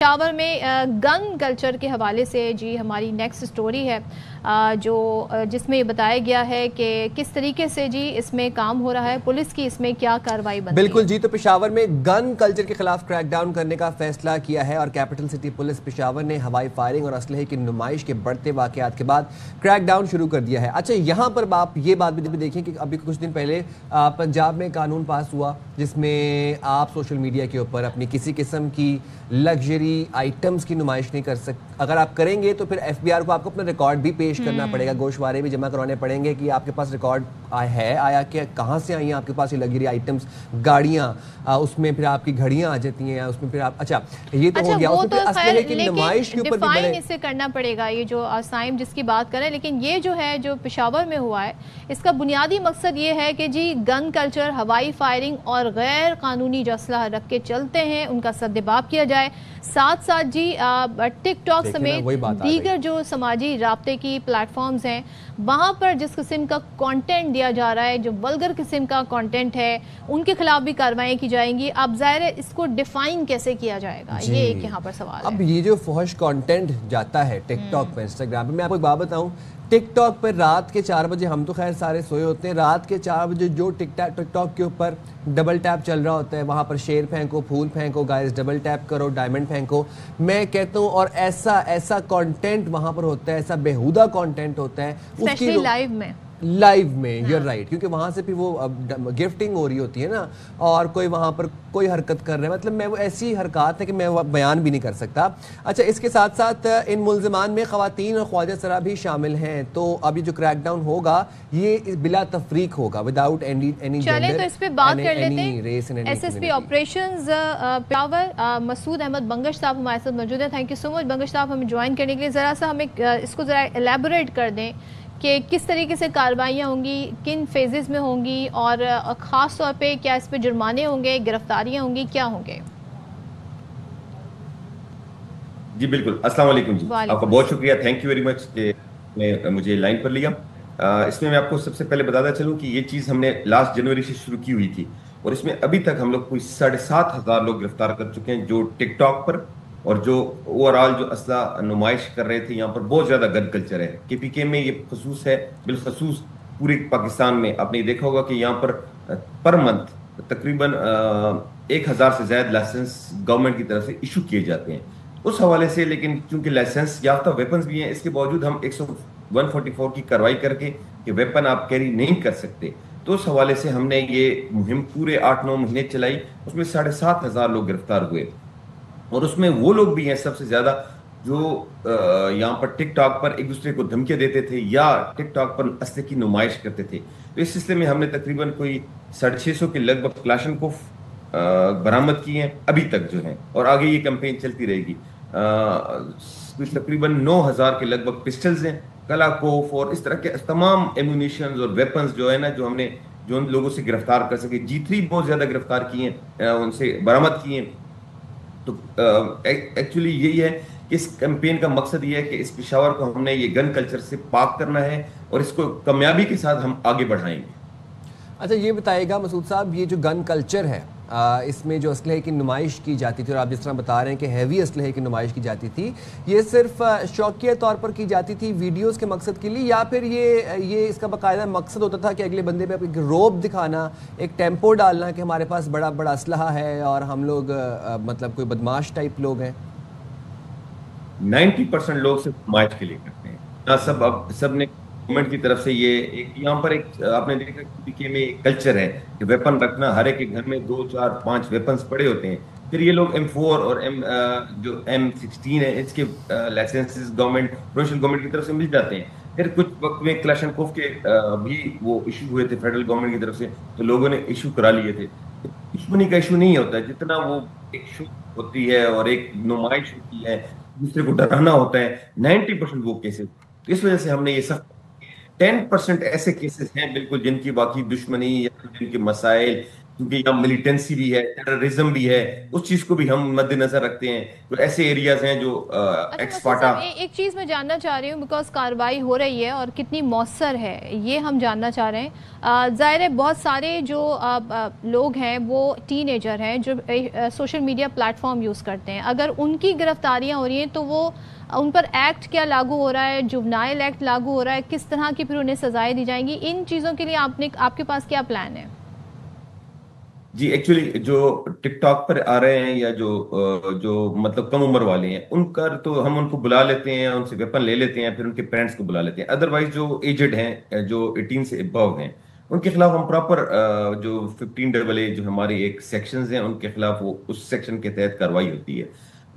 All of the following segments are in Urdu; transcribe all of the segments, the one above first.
پشاور میں گن کلچر کے حوالے سے جی ہماری نیکسٹ سٹوری ہے جس میں یہ بتایا گیا ہے کہ کس طریقے سے جی اس میں کام ہو رہا ہے، پولیس کی اس میں کیا کارروائی بنتی ہے۔ بالکل جی، تو پشاور میں گن کلچر کے خلاف کریک ڈاؤن کرنے کا فیصلہ کیا ہے اور کیپٹل سٹی پولیس پشاور نے ہوائی فائرنگ اور اسلحے کی نمائش کے بڑھتے واقعات کے بعد کریک ڈاؤن شروع کر دیا ہے۔ اچھا، یہاں پر آپ یہ بات بھی دیکھیں کہ ابھی کچھ دن پہلے پنجاب میں قانون پاس ہوا جس میں آپ سوشل میڈیا کے اوپر اپنی کسی قسم کی لگژری آئٹمز کی نمائش نہیں کر سکتے۔ اگر آپ کریں گے تو پھر ایف بی آر کو آپ کو اپنا ریکارڈ بھی پیش کرنا پڑے گا، گوشوارے بھی جمع کرانے پڑیں گے کہ آپ کے پاس ریکارڈ ہے آیا کہ کہاں سے آئی ہیں آپ کے پاس یہ لگژری آئٹمز، گاڑیاں، اس میں پھر آپ کی گھڑیاں آ جاتی ہیں، اس میں پھر آپ اچھا یہ تو ہو گیا، اس میں پھر اسلحے کی نمائش کے اوپر بھی بڑے ڈیفائن اسے کرنا پڑے گا، یہ جو سائم جس کی بات کریں، لیکن یہ جو ہے جو پشاور میں ہوا ہے اس کا بنیادی مقصد یہ ہے کہ جی گن کلچر، ہوائی فائرنگ اور غیر قانونی جو اسلحہ رکھ کے چلتے ہیں ان کا سدباب کیا جائے، ساتھ ساتھ جی ٹک ٹاک سمیت دیگر جو سماجی رابطے کی پلیٹ فارمز ہیں وہاں پر جس قسم کا کانٹینٹ دیا جا رہا ہے، جو ولگر قسم کا کانٹینٹ ہے، ان کے خلاف بھی کارروائیاں کی جائیں گی۔ اب ظاہر ہے اس کو ڈیفائن کیسے کیا جائے گا، یہ ایک یہاں پر سوال ہے۔ اب یہ جو فحش کانٹینٹ جاتا ہے ٹک ٹاک پہ، انسٹاگرام پہ، میں آپ کو ایک بات بتاؤں، ٹک ٹاک پر رات کے 4 بجے، ہم تو خیر سارے سوئے ہوتے ہیں، رات کے 4 بجے جو ٹک ٹاک کے اوپر ڈبل ٹیپ چل رہا ہوتا ہے، وہاں پر شیر پھینکو، پھول پھینکو، گائز ڈبل ٹیپ کرو، ڈائمنڈ پھینکو، میں کہتا ہوں، اور ایسا کانٹینٹ وہاں پر ہوتا ہے، ایسا بیہودہ کانٹینٹ ہوتا ہے، اسپیشلی لائیو میں یور رائٹ، کیونکہ وہاں سے پھر وہ گفٹنگ ہو رہی ہوتی ہے نا، اور کوئی وہاں پر کوئی حرکت کر رہے ہیں، مطلب میں وہ ایسی حرکات ہے کہ میں وہ بیان بھی نہیں کر سکتا۔ اچھا، اس کے ساتھ ساتھ ان ملزمان میں خواتین اور خواجہ سرا بھی شامل ہیں، تو اب یہ جو کریک ڈاؤن ہوگا یہ بلا تفریق ہوگا، وداؤٹ اینی جینڈر، چلیں تو اس پہ بات کر لیتے ہیں۔ S S P operations Peshawar Masood Ahmed Bangash sahab ہمارے ساتھ موجود ہیں۔ Thank you so much Bangash sahab ہمیں جوائن کرنے کے لیے۔ ذرا سا ہمیں اس کو ذرا ایلیبوریٹ کر دیں کہ کس طریقے سے کارروائیاں ہوں گی، کن فیزز میں ہوں گی، اور خاص طور پہ کیا اس پہ جرمانے ہوں گے، گرفتاریاں ہوں گی، کیا ہوں گے؟ جی بالکل، السلام علیکم جی، آپ کا بہت شکریہ، تھینک یو ویری مچ کہ مجھے لائن پر لیا۔ اس میں آپ کو سب سے پہلے بتاتا چلوں کہ یہ چیز ہم نے لاسٹ جنوری سے شروع کی ہوئی تھی، اور اس میں ابھی تک ہم لوگ کوئی 7,500 لوگ گرفتار کر چکے ہیں جو ٹک ٹاک پر، اور جو اوور آل جو اسلحہ نمائش کر رہے تھے۔ یہاں پر بہت زیادہ گن کلچر ہے، کے پی کے میں یہ خصوص ہے، بالخصوص پورے پاکستان میں آپ نے دیکھا ہوگا کہ یہاں پر منتھ تقریباً 1,000 سے زائد لائسنس گورنمنٹ کی طرف سے ایشو کیے جاتے ہیں اس حوالے سے۔ لیکن چونکہ لائسنس یافتہ ویپنز بھی ہیں، اس کے باوجود ہم 144 کی کارروائی کر کے کہ ویپن آپ کیری نہیں کر سکتے، تو اس حوالے سے ہم نے یہ مہم پورے 8-9 مہینے چلائی، اس میں 7,500 لوگ گرفتار ہوئے، اور اس میں وہ لوگ بھی ہیں سب سے زیادہ جو یہاں پر ٹک ٹاک پر ایک دوسرے کو دھمکیاں دیتے تھے یا ٹک ٹاک پر اسلحے کی نمائش کرتے تھے۔ تو اس سلسلے میں ہم نے تقریباً کوئی 650 کے لگ بھگ کلاشنکوف برآمد کی ہیں ابھی تک جو ہیں، اور آگے یہ کمپین چلتی رہے گی۔ تقریباً 9,000 کے لگ بھگ پسٹلز ہیں، کلاکوف اور اس طرح کے تمام ایمونیشنز اور ویپنز جو ہے نا، جو ہم نے جو ان لوگوں سے گرفتار کر سکے۔ G3 بہت زیادہ گرفتار کی ہیں، ان سے برآمد کی ہیں۔ تو ایکچولی یہی ہے کہ اس کیمپین کا مقصد یہ ہے کہ اس پشاور کو ہم نے یہ گن کلچر سے پاک کرنا ہے، اور اس کو کامیابی کے ساتھ ہم آگے بڑھائیں گے۔ اچھا، یہ بتائیے گا مسعود صاحب، یہ جو گن کلچر ہے اس میں جو اسلحے کی نمائش کی جاتی تھی، اور آپ جس طرح بتا رہے ہیں کہ ہیوی اسلحے کی نمائش کی جاتی تھی، یہ صرف شوقیہ طور پر کی جاتی تھی ویڈیوز کے مقصد کے لیے، یا پھر یہ اس کا باقاعدہ مقصد ہوتا تھا کہ اگلے بندے پہ ایک روب دکھانا، ایک ٹیمپو ڈالنا کہ ہمارے پاس بڑا بڑا اسلحہ ہے اور ہم لوگ مطلب کوئی بدماش ٹائپ لوگ ہیں؟ 90% لوگ صرف نمائش کے لیے کرتے ہیں، سب نے گورنمنٹ کی طرف سے یہ یہاں پر ایک آپ نے دیکھا کہ میں کلچر ہے کہ ویپن رکھنا، ہر ایک کے گھر میں 2 4 5 ویپنز پڑے ہوتے ہیں۔ پھر یہ لوگ M4 اور جو M16 ہے، اس کے لائسنسز پرووینشل گورنمنٹ کی طرف سے مل جاتے ہیں۔ پھر کچھ وقت میں کلاشنکوف کے بھی وہ ایشو ہوئے تھے فیڈرل گورنمنٹ کی طرف سے، تو لوگوں نے ایشو کرا لیے تھے۔ دشمنی کا ایشو نہیں ہوتا ہے جتنا وہ ایک شو ہوتی ہے اور ایک نمائش ہوتی ہے، دوسرے کو ڈرانا ہوتا ہے، 90% وہ کیسز۔ اس وجہ سے ہم نے یہ سخت 10% ایسے کیسز ہیں بالکل جن کی باقی دشمنی یا جن کے مسائل کیونکہ یہاں ملیٹنسی بھی ہے، ٹیررزم بھی ہے، اس چیز کو بھی ہم مد نظر رکھتے ہیں. تو ایسے ایریاز ہیں جو اچھا ایک چیز میں جاننا چاہ رہی ہوں، بیکاز کارروائی ہو رہی ہے اور کتنی مؤثر ہے یہ ہم جاننا چاہ رہے ہیں. ظاہر ہے بہت سارے جو لوگ ہیں وہ ٹین ایجر ہیں جو social media plate form use کرتے ہیں، اگر ان کی گرفتاریاں ہو رہی ہیں تو وہ ان پر ایکٹ کیا لاگو ہو رہا ہے، جوونائل ایکٹ لاگو ہو رہا ہے، کس طرح کی پھر انہیں سزائیں دی جائیں گی؟ ان چیزوں کے لیے آپ کے پاس کیا پلان ہے؟ جی ایکچولی جو ٹک ٹاک پر آ رہے ہیں یا جو مطلب کم عمر والے ہیں، ان کا تو ہم ان کو بلا لیتے ہیں، ان سے ویپن لے لیتے ہیں، پھر ان کے پیرنٹس کو بلا لیتے ہیں. ادروائز جو ایجڈ ہیں، جو 18 سے ابو ہیں، ان کے خلاف ہم پراپر جو 15AA جو ہماری ایک سیکشنز ہیں، ان کے خلاف وہ اس سیکشن کے تحت کاروائی ہوتی ہے.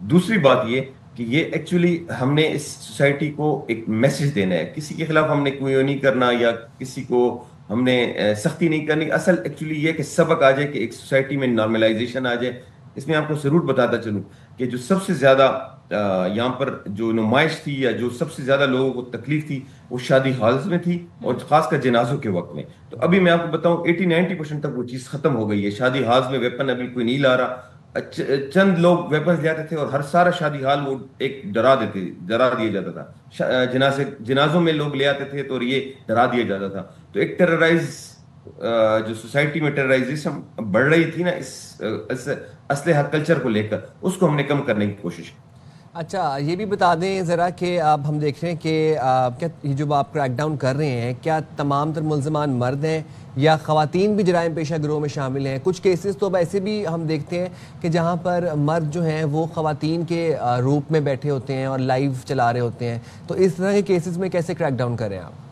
دوسری بات یہ کہ یہ ایکچولی ہم نے اس سوسائٹی کو ایک میسج دینا ہے. کسی کے خلاف ہم نے کوئی نہیں کرنا یا کسی کو ہم نے سختی نہیں کرنی. اصل ایکچولی یہ کہ سبق آ جائے کہ ایک سوسائٹی میں نارملائزیشن آ جائے. اس میں آپ کو ضرور بتاتا چلوں کہ جو سب سے زیادہ یہاں پر جو نمائش تھی یا جو سب سے زیادہ لوگوں کو تکلیف تھی وہ شادی ہالز میں تھی، اور خاص کر جنازوں کے وقت میں. تو ابھی میں آپ کو بتاؤں 80-90% تک وہ چیز ختم ہو گئی ہے. شادی ہالز میں ویپن ابھی کوئی نہیں لا رہا. چند لوگ ویپنز لے آتے تھے اور ہر سارا شادی حال وہ ایک ڈرا دیا جاتا تھا. جنازوں میں لوگ لے آتے تھے تو یہ ڈرا دیا جاتا تھا. تو ایک جو سوسائٹی میں ٹیررائزیشن بڑھ رہی تھی نا اس اسلحہ کلچر کو لے کر، اس کو ہم نے کم کرنے کی کوشش کی. اچھا یہ بھی بتا دیں ذرا کہ اب ہم دیکھ رہے ہیں کہ کیا یہ جو آپ کریک ڈاؤن کر رہے ہیں، کیا تمام تر ملزمان مرد ہیں یا خواتین بھی جرائم پیشہ گروہ میں شامل ہیں؟ کچھ کیسز تو اب ایسے بھی ہم دیکھتے ہیں کہ جہاں پر مرد جو ہیں وہ خواتین کے روپ میں بیٹھے ہوتے ہیں اور لائیو چلا رہے ہوتے ہیں. تو اس طرح کے کیسز میں کیسے کریک ڈاؤن کر رہے ہیں آپ؟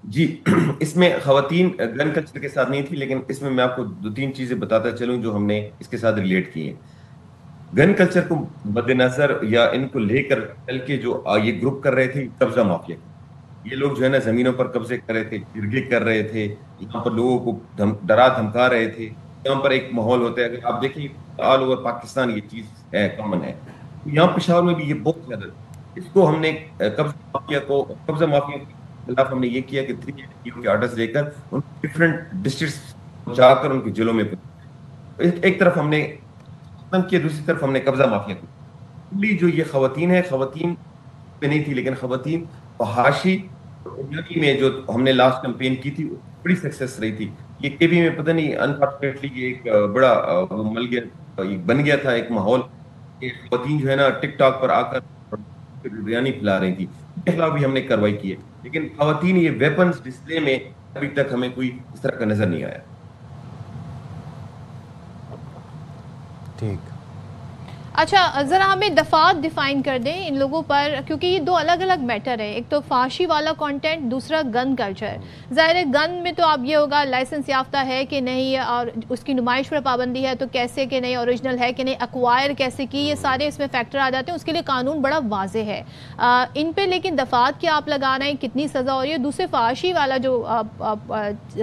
جی اس میں خواتین گن کلچر کے ساتھ نہیں تھی، لیکن اس میں آپ کو 2-3 چیزیں بتاتا چلوں جو ہم نے اس کے ساتھ ریلیٹ کی ہیں. گن کلچر کو مد نظر یا ان کو لے کر چل کے جو یہ گروپ کر رہے تھے قبضہ مافیا، یہ لوگ جو ہے نا زمینوں پر قبضے کر رہے تھے، جرگے کر رہے تھے، یہاں پر لوگوں کو ڈرا دھمکا رہے تھے. یہاں پر ایک ماحول ہوتا ہے، اگر آپ دیکھیں آل اوور پاکستان یہ چیز ہے، کامن ہے. یہاں پشاور میں بھی یہ بہت زیادہ. اس کو ہم نے قبضہ مافیا کے خلاف ہم نے یہ کیا کہ 3 کے آرڈرز لے کر ان ڈفرینٹ ڈسٹرکٹس جا کر ان کے جیلوں میں ایک طرف ہم نے کیا، دوسری طرف ہم نے قبضہ مافیا کی. جو یہ خواتین ہے، خواتین پہ نہیں تھی، لیکن خواتین فحاشی میں جو ہم نے لاسٹ کمپین کی تھی بڑی سکسیس رہی تھی. یہ کے بی میں پتہ نہیں انفارچونیٹلی یہ ایک بڑا مل گیا، بن گیا تھا ایک ماحول کہ خواتین جو ہے نا ٹک ٹاک پر آ کر بریانی کھلا رہی تھی. ان کے خلاف بھی ہم نے کارروائی کی ہے، لیکن خواتین یہ ویپنز ڈسپلے میں ابھی تک ہمیں کوئی اس طرح کا نظر نہیں آیا. ٹھیک. اچھا ذرا ہمیں دفعات ڈیفائن کر دیں ان لوگوں پر، کیونکہ یہ 2 الگ الگ میٹر ہے. ایک تو فحاشی والا کانٹینٹ، دوسرا گن کلچر. ظاہر ہے گن میں تو اب یہ ہوگا لائسنس یافتہ ہے کہ نہیں، اور اس کی نمائش پر پابندی ہے تو کیسے کہ نہیں، اوریجنل ہے کہ نہیں، ایکوائر کیسے کی، یہ سارے اس میں فیکٹر آ جاتے ہیں. اس کے لیے قانون بڑا واضح ہے ان پہ، لیکن دفعات کیا آپ لگا رہے ہیں، کتنی سزا ہو رہی ہے؟ دوسرے فحاشی والا جو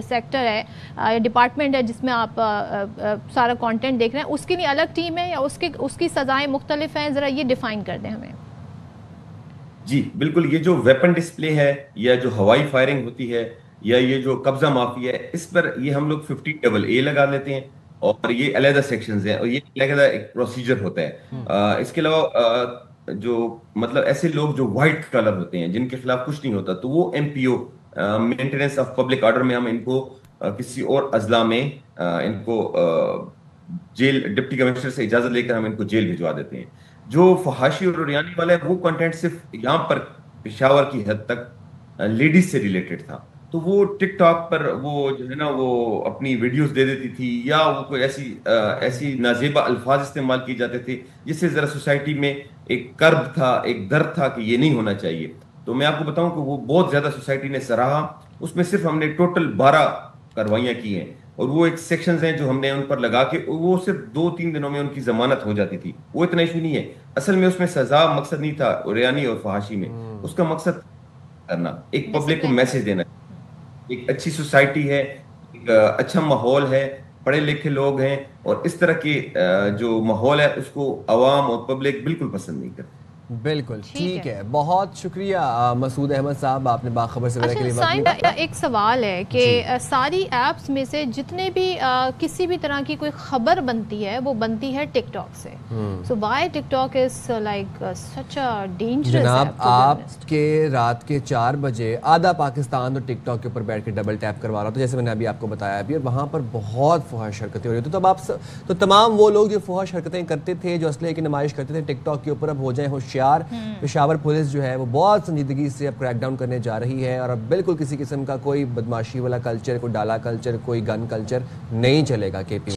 سیکٹر ہے، ڈپارٹمنٹ ہے جس میں آپ سارا کانٹینٹ دیکھ رہے ہیں، اس کے لیے الگ ٹیم ہے یا اس کی سزائیں مختلف ہیں؟ ذرا یہ ڈیفائن کر دیں ہمیں. جی بالکل. یہ جو ویپن ڈسپلے ہے یا جو ہوائی فائرنگ ہوتی ہے یا یہ جو قبضہ مافیا ہے، اس پر یہ ہم لوگ 15AA لگا لیتے ہیں، اور یہ علیحدہ سیکشنز ہیں اور یہ علیحدہ ایک پروسیجر ہوتا ہے. اس کے علاوہ جو مطلب ایسے لوگ جو وائٹ کلر ہوتے ہیں جن کے خلاف کچھ نہیں ہوتا، تو وہ MPO maintenance of public order میں ہم ان کو کسی اور اضلاع میں ان کو جیل ڈپٹی کمشنر سے اجازت لے کر ہم ان کو جیل بھجوا دیتے ہیں. جو فحاشی اور ریانی والا ہے وہ کنٹینٹ صرف یہاں پر پشاور کی حد تک لیڈیز سے ریلیٹڈ تھا، تو وہ ٹک ٹاک پر وہ جو ہے نا وہ اپنی ویڈیوز دے دیتی تھی، یا وہ کوئی ایسی نازیبا الفاظ استعمال کیے جاتے تھے جس سے ذرا سوسائٹی میں ایک کرب تھا، ایک درد تھا کہ یہ نہیں ہونا چاہیے. تو میں آپ کو بتاؤں کہ وہ بہت زیادہ سوسائٹی نے سراہا. اس میں صرف ہم نے ٹوٹل 12 کاروائیاں کی ہیں، اور وہ ایک سیکشنز ہیں جو ہم نے ان پر لگا کے وہ صرف 2-3 دنوں میں ان کی ضمانت ہو جاتی تھی. وہ اتنا ایشو نہیں ہے. اصل میں اس میں سزا مقصد نہیں تھا ریانی اور فحاشی میں. اس کا مقصد کرنا، ایک پبلک کو میسج دینا، ایک اچھی سوسائٹی ہے، ایک اچھا ماحول ہے، پڑھے لکھے لوگ ہیں، اور اس طرح کے جو ماحول ہے اس کو عوام اور پبلک بالکل پسند نہیں کرتے. بالکل ٹھیک ہے، بہت شکریہ مسعود احمد صاحب، آپ نے باخبر سے کے لیے ایک سوال ہے کہ ساری ایپس میں سے جتنے بھی کسی بھی طرح کی کوئی خبر بنتی ہے وہ بنتی ہے ٹک ٹاک سے. So why TikTok is like such a dangerous. جناب آپ کے رات کے 4 بجے آدھا پاکستان تو ٹک ٹاک کے اوپر بیٹھ کے ڈبل ٹیپ کروا رہا تھا، جیسے میں نے ابھی آپ کو بتایا ابھی، اور وہاں پر بہت فحش حرکتیں ہو رہی تھیں. تو اب آپ تو تمام وہ لوگ جو فحش حرکتیں کرتے تھے، جو اسلحے کی نمائش کرتے تھے ٹک ٹاک کے اوپر، اب ہو جائیں ہوشیار. پشاور پولیس جو ہے وہ بہت سنجیدگی سے اب کریک ڈاؤن کرنے جا رہی ہے، اور اب بالکل کسی قسم کا کوئی بدماشی والا کلچر، کوئی ڈالا کلچر، کوئی گن کلچر نہیں چلے گا. کے پی